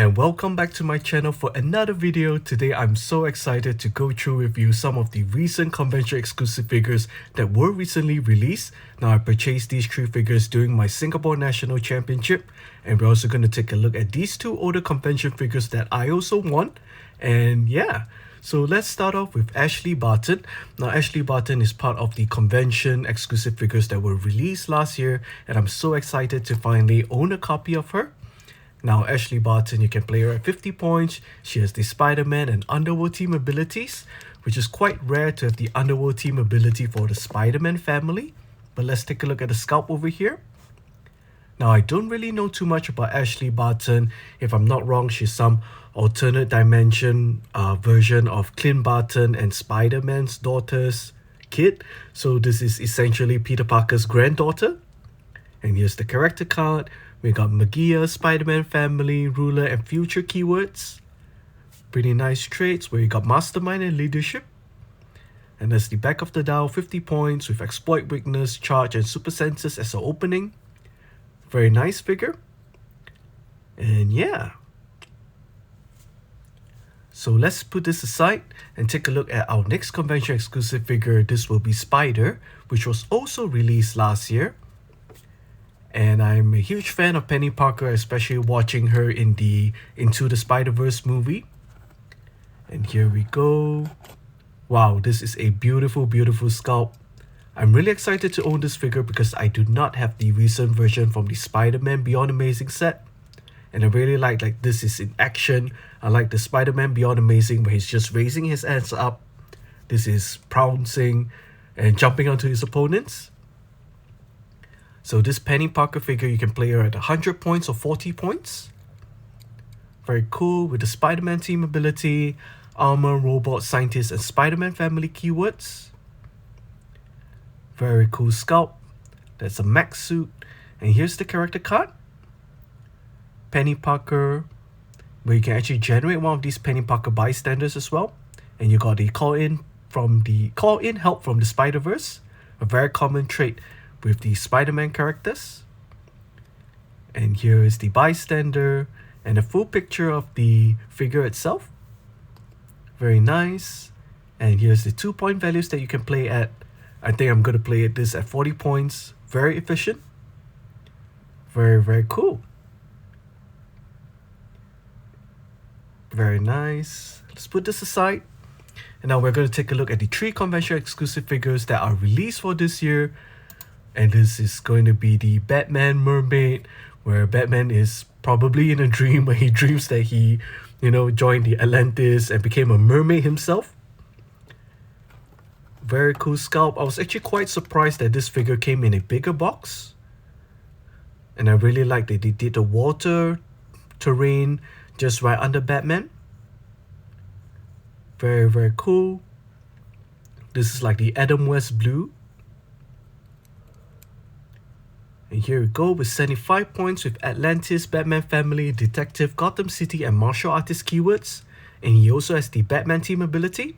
and welcome back to my channel for another video. Today I'm so excited to go through with you some of the recent convention exclusive figures that were recently released. Now I purchased these 3 figures during my Singapore National Championship, and we're also going to take a look at these 2 older convention figures that I also won. And yeah, so let's start off with Ashley Barton. Now Ashley Barton is part of the convention exclusive figures that were released last year, and I'm so excited to finally own a copy of her. Now Ashley Barton, you can play her at 50 points. She has the Spider-Man and Underworld team abilities, which is quite rare to have the Underworld team ability for the Spider-Man family. But let's take a look at the sculpt over here. Now I don't really know too much about Ashley Barton. If I'm not wrong, she's some alternate dimension version of Clint Barton and Spider-Man's daughter's kid. So this is essentially Peter Parker's granddaughter. And here's the character card. We got Magia, Spider-Man family, ruler, and future keywords. Pretty nice traits where you got mastermind and leadership. And there's the back of the dial, 50 points with exploit, weakness, charge, and super senses as an opening. Very nice figure. And yeah. So let's put this aside and take a look at our next convention exclusive figure. This will be Spider, which was also released last year. And I'm a huge fan of Penny Parker, especially watching her in the Into the Spider-Verse movie. And here we go. Wow, this is a beautiful, beautiful sculpt. I'm really excited to own this figure because I do not have the recent version from the Spider-Man Beyond Amazing set. And I really like this is in action. I like the Spider-Man Beyond Amazing where he's just raising his hands up. This is pouncing and jumping onto his opponents. So this Penny Parker figure, you can play her at 100 points or 40 points. Very cool with the Spider-Man team ability, armor, robot, scientist, and Spider-Man family keywords. Very cool sculpt. That's a mech suit. And here's the character card. Penny Parker, where you can actually generate one of these Penny Parker bystanders as well. And you got the call-in help from the Spider-Verse, a very common trait with the Spider-Man characters. And here is the bystander and a full picture of the figure itself. Very nice. And here's the 2-point values that you can play at. I think I'm going to play this at 40 points. Very efficient. Very, very cool. Very nice. Let's put this aside. And now we're going to take a look at the 3 convention exclusive figures that are released for this year. And this is going to be the Batman Mermaid, where Batman is probably in a dream where he dreams that he, joined the Atlantis and became a mermaid himself. Very cool sculpt. I was actually quite surprised that this figure came in a bigger box. And I really like that they did the water terrain just right under Batman. Very, very cool. This is like the Adam West blue. And here we go with 75 points with Atlantis, Batman family, detective, Gotham City, and martial artist keywords. And he also has the Batman team ability.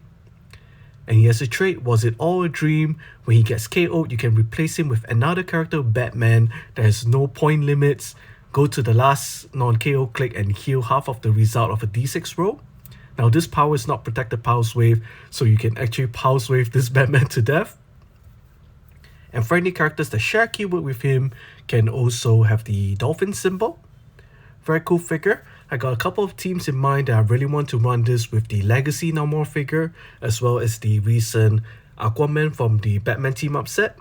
And he has a trait, Was It All a Dream? When he gets KO'd, you can replace him with another character, Batman, that has no point limits. Go to the last non-KO click and heal half of the result of a D6 roll. Now this power is not protected pulse wave, so you can actually pulse wave this Batman to death. And friendly characters that share keyword with him can also have the dolphin symbol. Very cool figure. I got a couple of teams in mind that I really want to run this with the Legacy No More figure, as well as the recent Aquaman from the Batman Team Up set.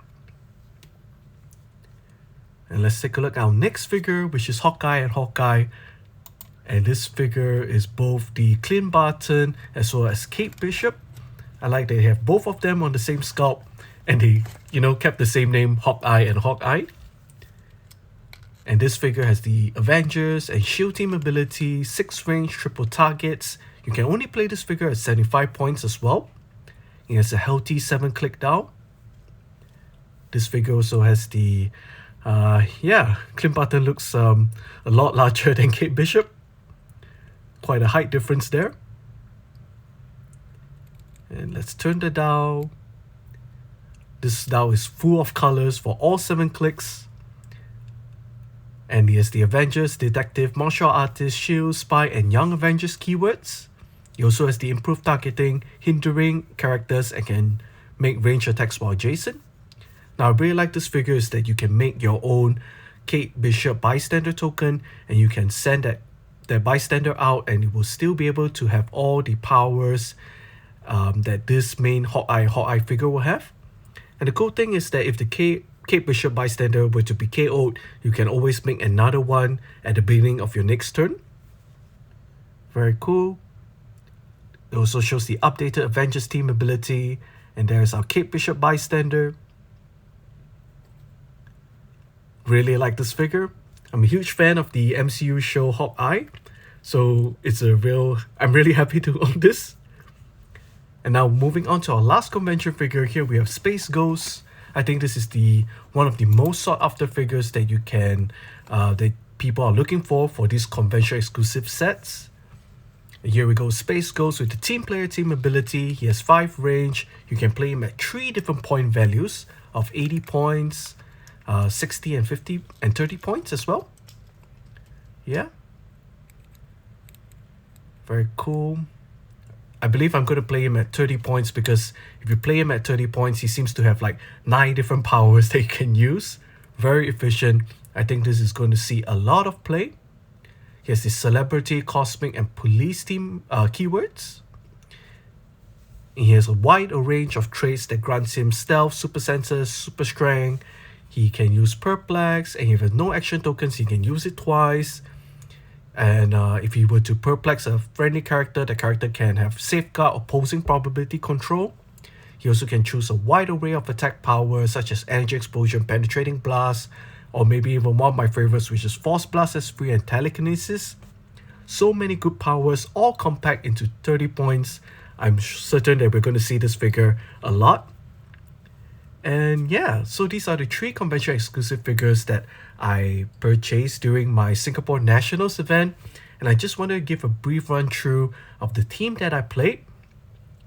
And let's take a look at our next figure, which is Hawkeye and Hawkeye. And this figure is both the Clint Barton as well as Kate Bishop. I like that they have both of them on the same sculpt. And they, kept the same name, Hawkeye and Hawkeye. And this figure has the Avengers and Shield team ability, 6 range, triple targets. You can only play this figure at 75 points as well. It has a healthy 7-click down. This figure also has the, Clint Barton looks a lot larger than Kate Bishop. Quite a height difference there. And let's turn the dial. This dial is full of colors for all 7 clicks. And he has the Avengers, Detective, Martial Artist, Shield, Spy, and Young Avengers keywords. He also has the improved targeting, hindering characters, and can make range attacks while adjacent. Now, I really like this figure is that you can make your own Kate Bishop bystander token, and you can send that bystander out, and it will still be able to have all the powers that this main Hawkeye figure will have. And the cool thing is that if the Kate Bishop bystander were to be KO'd, you can always make another one at the beginning of your next turn. Very cool. It also shows the updated Avengers team ability, and there's our Kate Bishop bystander. Really like this figure. I'm a huge fan of the MCU show Hawkeye, so I'm really happy to own this. And now moving on to our last convention figure, here we have Space Ghost. I think this is one of the most sought after figures that you can that people are looking for these convention exclusive sets. And here we go, Space Ghost with the team player team ability. He has 5 range. You can play him at 3 different point values of 80 points, 60 and 50 and 30 points as well. Yeah, very cool. I believe I'm going to play him at 30 points because if you play him at 30 points, he seems to have like 9 different powers that you can use. Very efficient. I think this is going to see a lot of play. He has the celebrity, cosmic, and police team keywords. And he has a wide range of traits that grants him stealth, super senses, super strength. He can use perplex, and if he has no action tokens, he can use it twice. And if he were to perplex a friendly character, the character can have safeguard, opposing probability control. He also can choose a wide array of attack powers such as energy explosion, penetrating blast, or maybe even one of my favorites, which is force blast as free and telekinesis. So many good powers, all compact into 30 points. I'm certain that we're going to see this figure a lot. And yeah, so these are the 3 convention exclusive figures that I purchased during my Singapore Nationals event. And I just want to give a brief run through of the team that I played.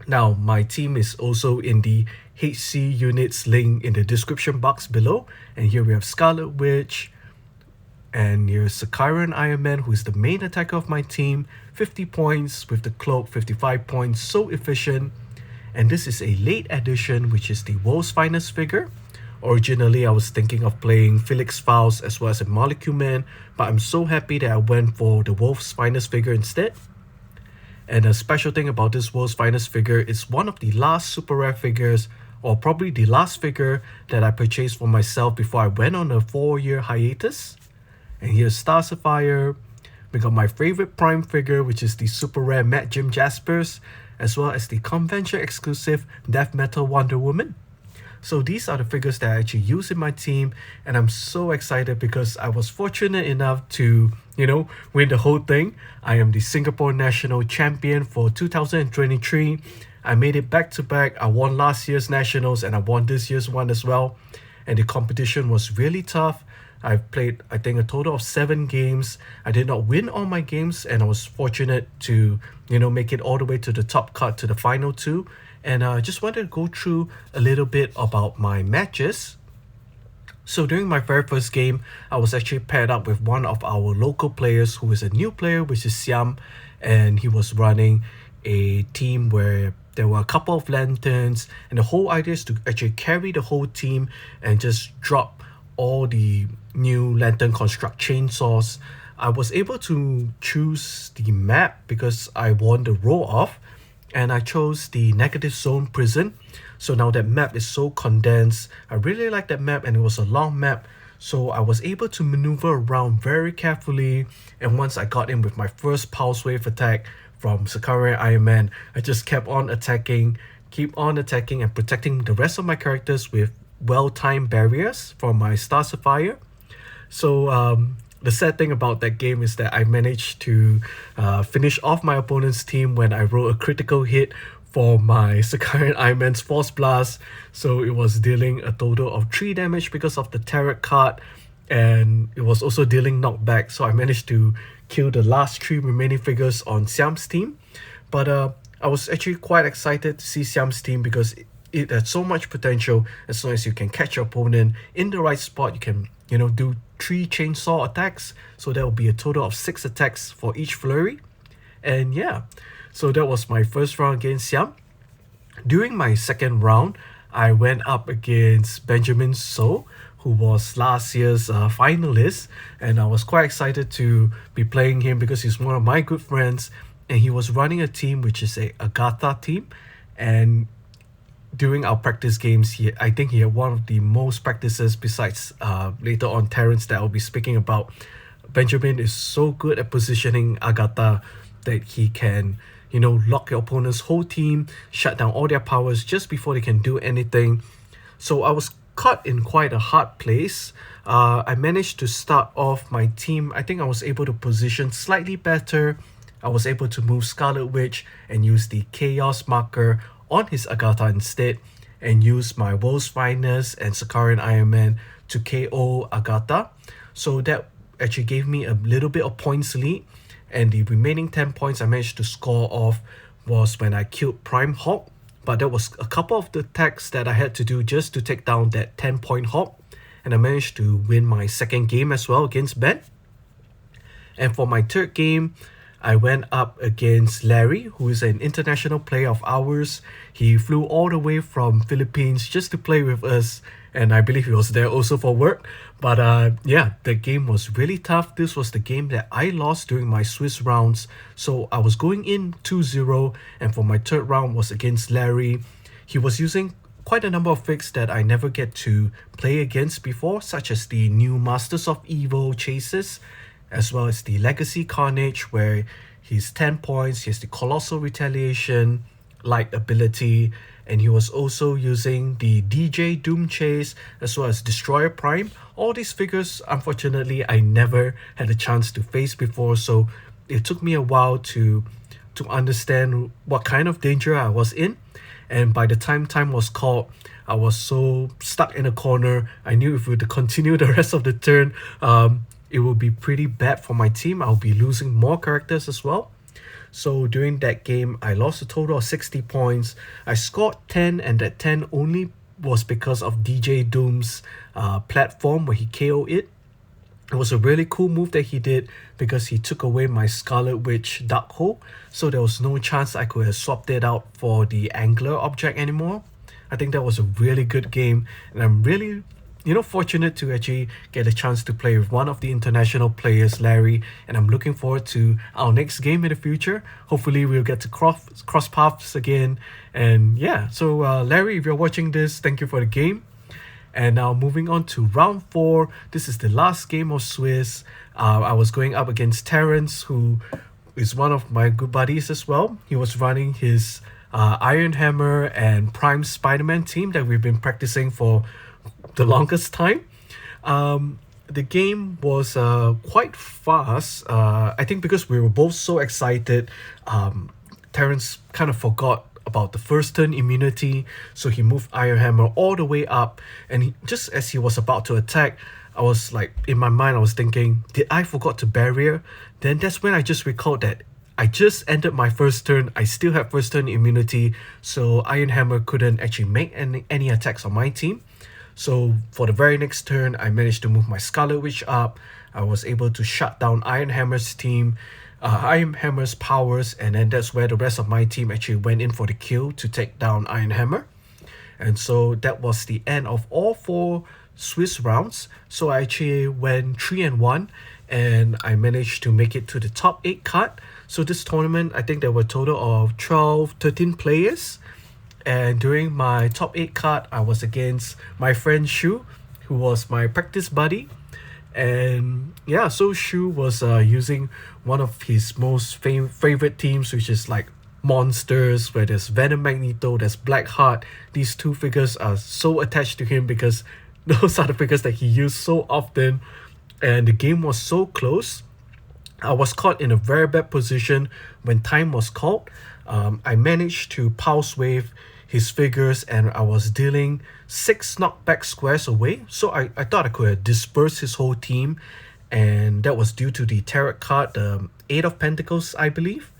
Now, my team is also in the HCUnits link in the description box below. And here we have Scarlet Witch. And here's Sicaran Iron Man, who is the main attacker of my team. 50 points with the cloak, 55 points, so efficient. And this is a late edition, which is the World's Finest figure. Originally, I was thinking of playing Felix Faust as well as a Molecule Man, but I'm so happy that I went for the World's Finest figure instead. And a special thing about this World's Finest figure is one of the last super rare figures, or probably the last figure that I purchased for myself before I went on a 4-year hiatus. And here's Star Sapphire. We got my favorite Prime figure, which is the super rare Matt Jim Jaspers, as well as the convention exclusive Death Metal Wonder Woman. So these are the figures that I actually use in my team, and I'm so excited because I was fortunate enough to, win the whole thing. I am the Singapore National Champion for 2023. I made it back to back. I won last year's Nationals and I won this year's one as well. And the competition was really tough. I've played, I think, a total of 7 games. I did not win all my games, and I was fortunate to, make it all the way to the top cut to the final 2. And I just wanted to go through a little bit about my matches. So during my very first game, I was actually paired up with one of our local players who is a new player, which is Siam. And he was running a team where there were a couple of lanterns. And the whole idea is to actually carry the whole team and just drop all the new lantern construct chainsaws. I was able to choose the map because I won the roll-off, and I chose the negative zone prison. So now that map is so condensed. I really like that map, and it was a long map, so I was able to maneuver around very carefully. And once I got in with my first pulse wave attack from Sicaran Iron Man, I just kept on attacking and protecting the rest of my characters with well-timed barriers from my Star Sapphire. So the sad thing about that game is that I managed to finish off my opponent's team when I rolled a critical hit for my Sicaran Iron Man's Force Blast. So it was dealing a total of 3 damage because of the tarot card, and it was also dealing knockback. So I managed to kill the last 3 remaining figures on Siam's team. But I was actually quite excited to see Siam's team because it had so much potential. As long as you can catch your opponent in the right spot, you can do 3 chainsaw attacks, so that will be a total of 6 attacks for each flurry. And yeah, so that was my first round against Siam. During my second round, I went up against Benjamin So, who was last year's finalist, and I was quite excited to be playing him because he's one of my good friends, and he was running a team which is a Agatha team. And during our practice games, I think he had one of the most practices besides later on Terrence that I'll be speaking about. Benjamin is so good at positioning Agatha that he can, lock your opponent's whole team, shut down all their powers just before they can do anything. So I was caught in quite a hard place. I managed to start off my team. I think I was able to position slightly better. I was able to move Scarlet Witch and use the Chaos marker on his Agatha instead, and use my World's Finest and Sakarian Iron Man to KO Agatha. So that actually gave me a little bit of points lead, and the remaining 10 points I managed to score off was when I killed Prime Hawk. But there was a couple of the attacks that I had to do just to take down that 10-point Hawk, and I managed to win my second game as well against Ben. And for my third game, I went up against Larry, who is an international player of ours. He flew all the way from Philippines just to play with us, and I believe he was there also for work. But yeah, the game was really tough. This was the game that I lost during my Swiss rounds. So I was going in 2-0, and for my third round was against Larry. He was using quite a number of figs that I never get to play against before, such as the new Masters of Evil chases, as well as the Legacy Carnage, where he's 10 points, he has the Colossal Retaliation, Light ability, and he was also using the DJ Doom Chase, as well as Destroyer Prime. All these figures, unfortunately, I never had a chance to face before, so it took me a while to understand what kind of danger I was in. And by the time was called, I was so stuck in a corner. I knew if we were to continue the rest of the turn, it will be pretty bad for my team. I'll be losing more characters as well. So during that game, I lost a total of 60 points. I scored 10, and that 10 only was because of DJ Doom's platform where he KO'd it. It was a really cool move that he did because he took away my Scarlet Witch Dark Hole. So there was no chance I could have swapped it out for the Angler object anymore. I think that was a really good game, and I'm really fortunate to actually get a chance to play with one of the international players, Larry, and I'm looking forward to our next game in the future. Hopefully we'll get to cross paths again. And yeah, so Larry, if you're watching this, thank you for the game. And now moving on to round 4. This is the last game of Swiss. I was going up against Terrence, who is one of my good buddies as well. He was running his Iron Hammer and Prime Spider-Man team that we've been practicing for the longest time. The game was quite fast. I think because we were both so excited, Terrence kind of forgot about the first turn immunity, so he moved Iron Hammer all the way up, and just as he was about to attack, I was like, in my mind I was thinking, did I forgot to barrier? Then that's when I just recalled that I just ended my first turn. I still had first turn immunity, so Iron Hammer couldn't actually make any attacks on my team. So for the very next turn, I managed to move my Scarlet Witch up. I was able to shut down Iron Hammer's team, Iron Hammer's powers, and then that's where the rest of my team actually went in for the kill to take down Iron Hammer. And so that was the end of all 4 Swiss rounds. So I actually went 3-1, and I managed to make it to the top 8 cut. So this tournament, I think there were a total of 13 players. And during my top 8 cut, I was against my friend Shu, who was my practice buddy. And yeah, so Shu was using one of his most favorite teams, which is like monsters, where there's Venom Magneto, there's Blackheart. These 2 figures are so attached to him because those are the figures that he used so often. And the game was so close. I was caught in a very bad position when time was called. I managed to pulse wave his figures, and I was dealing 6 knockback squares away. So I thought I could have dispersed his whole team, and that was due to the tarot card, the 8 of Pentacles, I believe.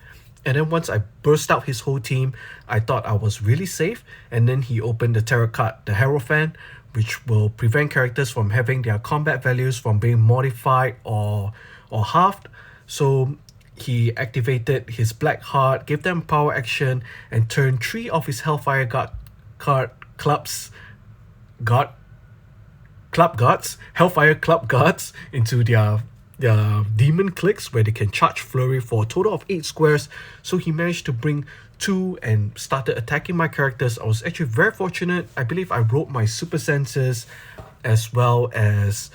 And then once I burst out his whole team, I thought I was really safe. And then he opened the tarot card, the Hierophant, which will prevent characters from having their combat values from being modified or halved. So he activated his Black Heart, gave them power action, and turned 3 of his Hellfire Hellfire Club Guards into their demon clicks, where they can charge flurry for a total of 8 squares. So he managed to bring 2 and started attacking my characters. I was actually very fortunate. I believe I rolled my super senses as well as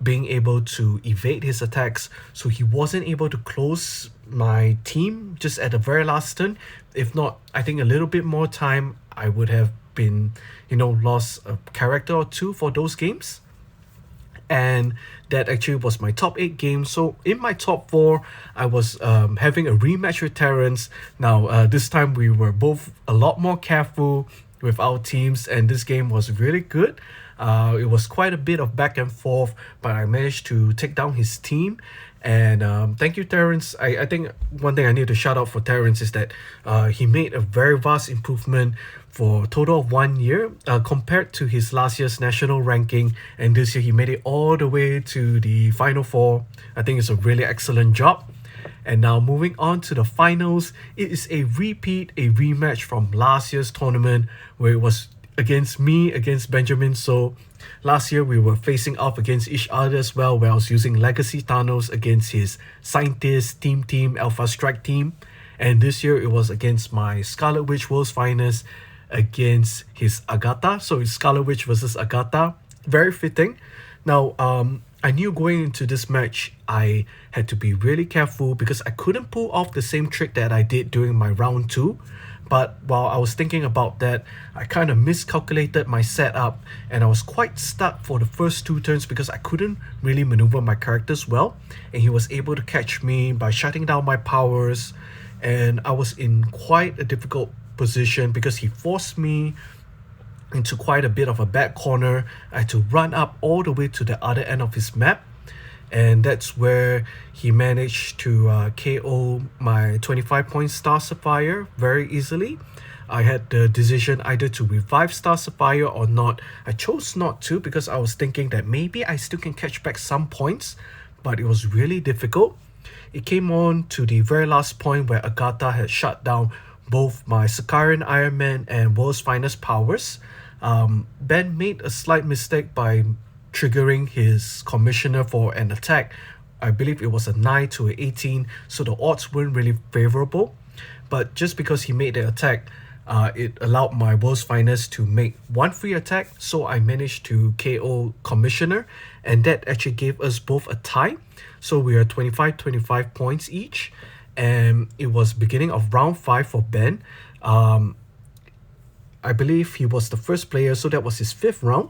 being able to evade his attacks, so he wasn't able to close my team just at the very last turn. If not, I think a little bit more time, I would have been, lost a character or 2 for those games. And that actually was my top 8 games. So in my top 4, I was having a rematch with Terrence. Now this time we were both a lot more careful with our teams, and this game was really good. It was quite a bit of back and forth, but I managed to take down his team. And thank you, Terrence. I think one thing I need to shout out for Terrence is that he made a very vast improvement for a total of 1 year compared to his last year's national ranking. And this year he made it all the way to the Final 4. I think it's a really excellent job. And now moving on to the finals, it is a rematch from last year's tournament, where it was against me, against Benjamin. So last year we were facing off against each other as well, where I was using Legacy Thanos against his Scientist team, Alpha Strike team. And this year it was against my Scarlet Witch World's Finest against his Agatha. So it's Scarlet Witch versus Agatha. Very fitting. Now, I knew going into this match, I had to be really careful because I couldn't pull off the same trick that I did during my round 2. But while I was thinking about that, I kind of miscalculated my setup, and I was quite stuck for the first 2 turns because I couldn't really maneuver my characters well, and he was able to catch me by shutting down my powers, and I was in quite a difficult position because he forced me into quite a bit of a bad corner. I had to run up all the way to the other end of his map, and that's where he managed to KO my 25-point Star Sapphire very easily. I had the decision either to revive Star Sapphire or not. I chose not to because I was thinking that maybe I still can catch back some points, but it was really difficult. It came on to the very last point where Agatha had shut down both my Sicarian Iron Man and World's Finest powers. Ben made a slight mistake by triggering his Commissioner for an attack. I believe it was a 9 to an 18, so the odds weren't really favorable. But just because he made the attack, it allowed my World's Finest to make 1 free attack, so I managed to KO Commissioner, and that actually gave us both a tie. So we are 25 points each, and it was beginning of round 5 for Ben. I believe he was the first player, so that was his 5th round,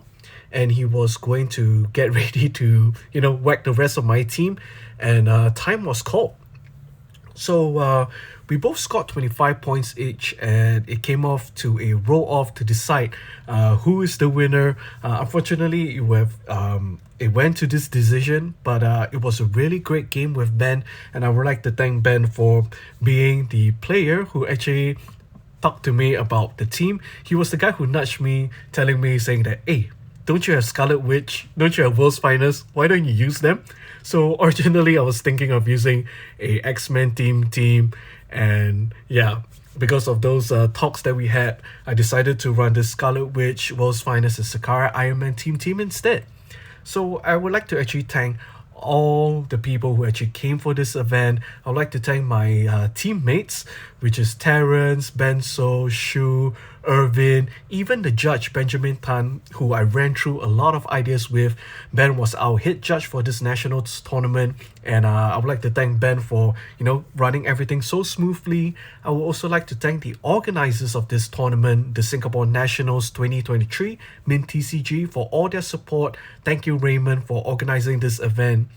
and he was going to get ready to, whack the rest of my team, and time was called. So we both scored 25 points each, and it came off to a roll-off to decide who is the winner. Unfortunately, it went to this decision, but it was a really great game with Ben, and I would like to thank Ben for being the player who actually talked to me about the team. He was the guy who nudged me, telling me, saying that, hey, don't you have Scarlet Witch? Don't you have World's Finest? Why don't you use them? So originally I was thinking of using a X-Men team, and yeah, because of those talks that we had, I decided to run the Scarlet Witch, World's Finest, and Sicarian Iron Man team instead. So I would like to actually thank all the people who actually came for this event. I would like to thank my teammates, which is Terrence, Benso, Shu, Irvin, even the judge Benjamin Tan, who I ran through a lot of ideas with. Ben was our head judge for this nationals tournament, and I would like to thank Ben for running everything so smoothly. I would also like to thank the organizers of this tournament, the Singapore Nationals 2023 Mint TCG, for all their support. Thank you, Raymond, for organizing this event.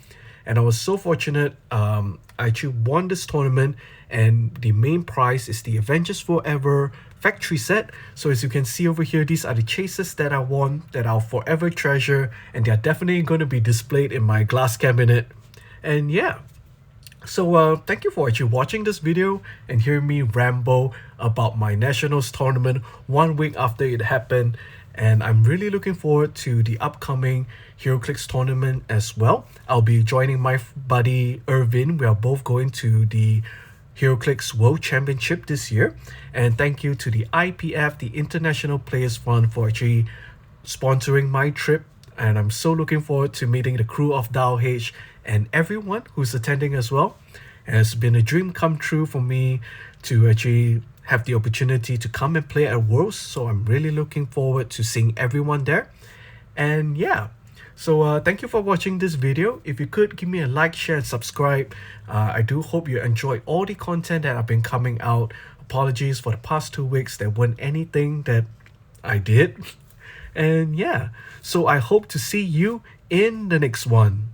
And I was so fortunate. I actually won this tournament, and the main prize is the Avengers Forever factory set. So as you can see over here, these are the chases that I won that I'll forever treasure, and they're definitely going to be displayed in my glass cabinet. And yeah, so thank you for actually watching this video and hearing me ramble about my nationals tournament 1 week after it happened. and I'm really looking forward to the upcoming HeroClix tournament as well. I'll be joining my buddy Irvin. We are both going to the HeroClix World Championship this year, and thank you to the IPF, the International Players Fund, for actually sponsoring my trip. And I'm so looking forward to meeting the crew of Dow H and everyone who's attending as well. And it's been a dream come true for me to actually have the opportunity to come and play at Worlds, so I'm really looking forward to seeing everyone there. And yeah, so thank you for watching this video. If you could give me a like, share, and subscribe. I do hope you enjoy all the content that I've been coming out. Apologies for the past 2 weeks, there wasn't anything that I did. And yeah, so I hope to see you in the next one.